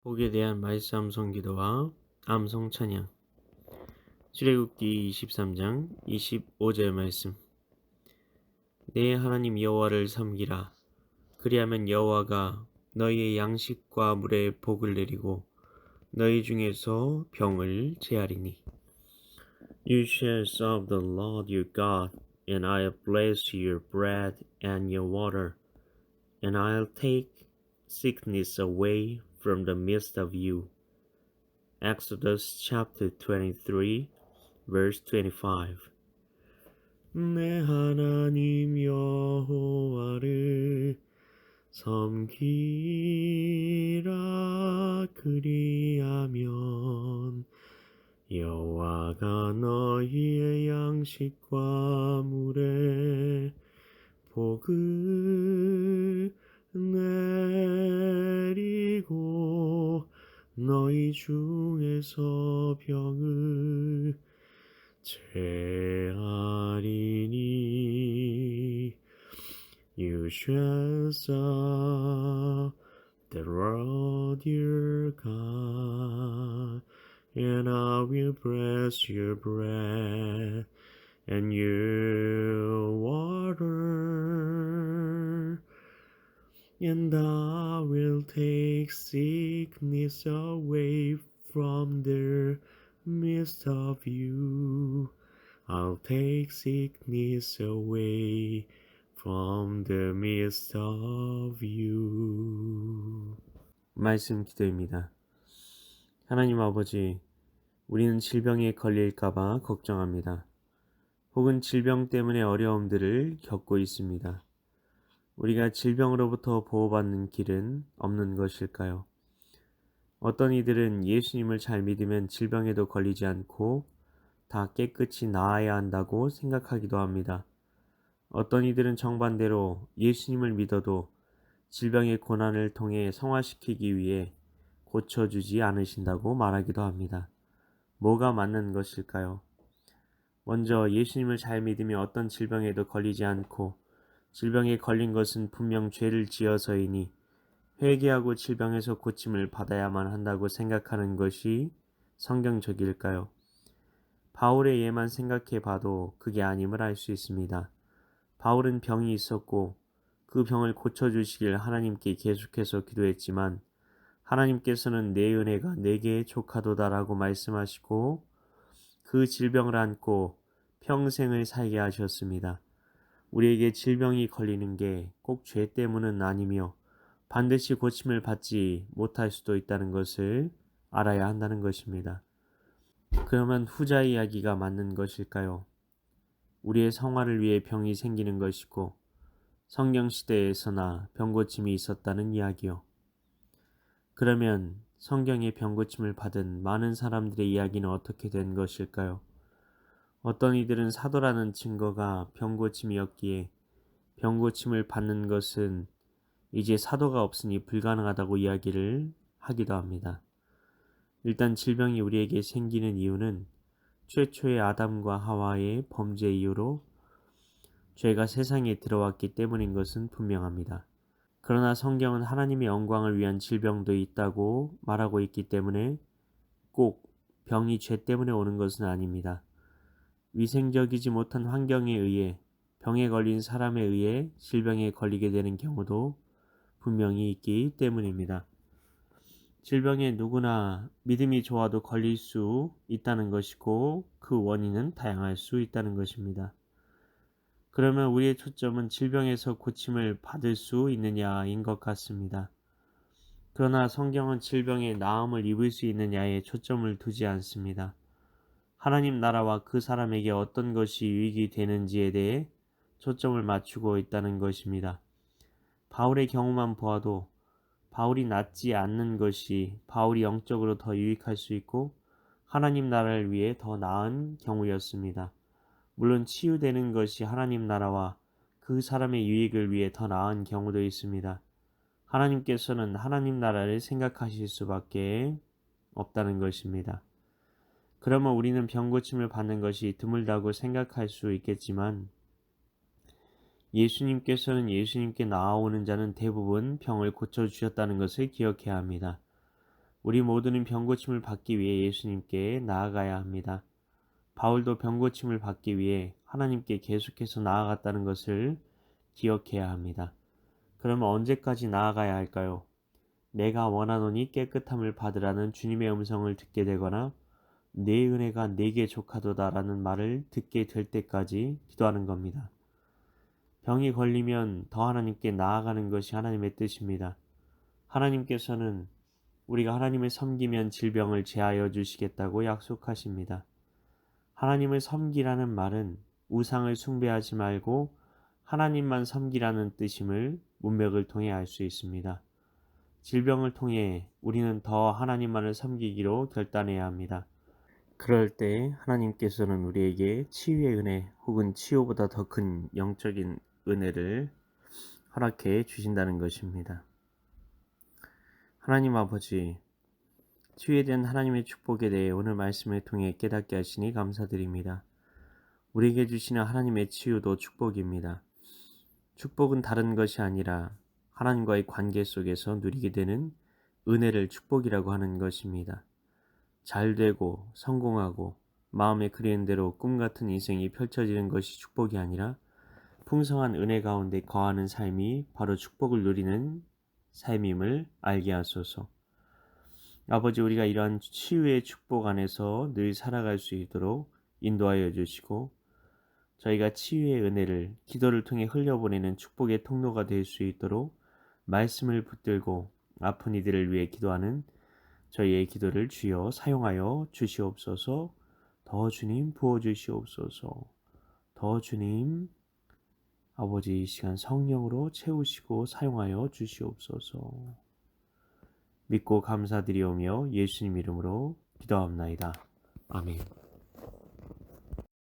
복에 대한 말씀 암송 기도와 암송 찬양. 출애굽기 23장 25절 말씀. 내 하나님 여호와를 섬기라. 그리하면 여호와가 너희의 양식과 물에 복을 내리고 너희 중에서 병을 제하리니. You shall serve the Lord your God, and I'll bless your bread and your water, and I'll take sickness away from the midst of you. Exodus chapter 23, verse 25. 내 하나님 여호와를 섬기라. 그리하면 여호와가 너희의 양식과 물에 복을 내리고 너희 중에서 병을 제하리니. You shall serve the Lord your God, and I will bless your bread and your water, and I will take sickness away from the midst of you. I'll take sickness away from the midst of you. 말씀 기도입니다. 하나님 아버지, 우리는 질병에 걸릴까봐 걱정합니다. 혹은 질병 때문에 어려움들을 겪고 있습니다. 우리가 질병으로부터 보호받는 길은 없는 것일까요? 어떤 이들은 예수님을 잘 믿으면 질병에도 걸리지 않고 다 깨끗이 나아야 한다고 생각하기도 합니다. 어떤 이들은 정반대로 예수님을 믿어도 질병의 고난을 통해 성화시키기 위해 고쳐주지 않으신다고 말하기도 합니다. 뭐가 맞는 것일까요? 먼저 예수님을 잘 믿으며 어떤 질병에도 걸리지 않고 질병에 걸린 것은 분명 죄를 지어서이니 회개하고 질병에서 고침을 받아야만 한다고 생각하는 것이 성경적일까요? 바울의 예만 생각해 봐도 그게 아님을 알 수 있습니다. 바울은 병이 있었고 그 병을 고쳐주시길 하나님께 계속해서 기도했지만 하나님께서는 내 은혜가 내게 족하도다라고 말씀하시고 그 질병을 안고 평생을 살게 하셨습니다. 우리에게 질병이 걸리는 게 꼭 죄 때문은 아니며 반드시 고침을 받지 못할 수도 있다는 것을 알아야 한다는 것입니다. 그러면 후자 이야기가 맞는 것일까요? 우리의 성화를 위해 병이 생기는 것이고 성경시대에서나 병고침이 있었다는 이야기요. 그러면 성경의 병고침을 받은 많은 사람들의 이야기는 어떻게 된 것일까요? 어떤 이들은 사도라는 증거가 병고침이었기에 병고침을 받는 것은 이제 사도가 없으니 불가능하다고 이야기를 하기도 합니다. 일단 질병이 우리에게 생기는 이유는 최초의 아담과 하와의 범죄 이후로 죄가 세상에 들어왔기 때문인 것은 분명합니다. 그러나 성경은 하나님의 영광을 위한 질병도 있다고 말하고 있기 때문에 꼭 병이 죄 때문에 오는 것은 아닙니다. 위생적이지 못한 환경에 의해 병에 걸린 사람에 의해 질병에 걸리게 되는 경우도 분명히 있기 때문입니다. 질병에 누구나 믿음이 좋아도 걸릴 수 있다는 것이고 그 원인은 다양할 수 있다는 것입니다. 그러면 우리의 초점은 질병에서 고침을 받을 수 있느냐인 것 같습니다. 그러나 성경은 질병의 나음을 입을 수 있느냐에 초점을 두지 않습니다. 하나님 나라와 그 사람에게 어떤 것이 유익이 되는지에 대해 초점을 맞추고 있다는 것입니다. 바울의 경우만 보아도 바울이 낫지 않는 것이 바울이 영적으로 더 유익할 수 있고 하나님 나라를 위해 더 나은 경우였습니다. 물론 치유되는 것이 하나님 나라와 그 사람의 유익을 위해 더 나은 경우도 있습니다. 하나님께서는 하나님 나라를 생각하실 수밖에 없다는 것입니다. 그러면 우리는 병고침을 받는 것이 드물다고 생각할 수 있겠지만 예수님께서는 예수님께 나아오는 자는 대부분 병을 고쳐주셨다는 것을 기억해야 합니다. 우리 모두는 병고침을 받기 위해 예수님께 나아가야 합니다. 바울도 병고침을 받기 위해 하나님께 계속해서 나아갔다는 것을 기억해야 합니다. 그러면 언제까지 나아가야 할까요? 내가 원하노니 깨끗함을 받으라는 주님의 음성을 듣게 되거나 내 은혜가 내게 족하도다라는 말을 듣게 될 때까지 기도하는 겁니다. 병이 걸리면 더 하나님께 나아가는 것이 하나님의 뜻입니다. 하나님께서는 우리가 하나님을 섬기면 질병을 제하여 주시겠다고 약속하십니다. 하나님을 섬기라는 말은 우상을 숭배하지 말고 하나님만 섬기라는 뜻임을 문맥을 통해 알 수 있습니다. 질병을 통해 우리는 더 하나님만을 섬기기로 결단해야 합니다. 그럴 때 하나님께서는 우리에게 치유의 은혜 혹은 치유보다 더 큰 영적인 은혜를 허락해 주신다는 것입니다. 하나님 아버지, 치유에 대한 하나님의 축복에 대해 오늘 말씀을 통해 깨닫게 하시니 감사드립니다. 우리에게 주시는 하나님의 치유도 축복입니다. 축복은 다른 것이 아니라 하나님과의 관계 속에서 누리게 되는 은혜를 축복이라고 하는 것입니다. 잘되고 성공하고 마음에 그리는 대로 꿈같은 인생이 펼쳐지는 것이 축복이 아니라 풍성한 은혜 가운데 거하는 삶이 바로 축복을 누리는 삶임을 알게 하소서. 아버지, 우리가 이러한 치유의 축복 안에서 늘 살아갈 수 있도록 인도하여 주시고 저희가 치유의 은혜를 기도를 통해 흘려보내는 축복의 통로가 될 수 있도록 말씀을 붙들고 아픈 이들을 위해 기도하는 저희의 기도를 주여 사용하여 주시옵소서. 더 주님 부어주시옵소서. 더 주님 아버지 이 시간 성령으로 채우시고 사용하여 주시옵소서. 믿고 감사드리오며 예수님 이름으로 기도합나이다. 아멘.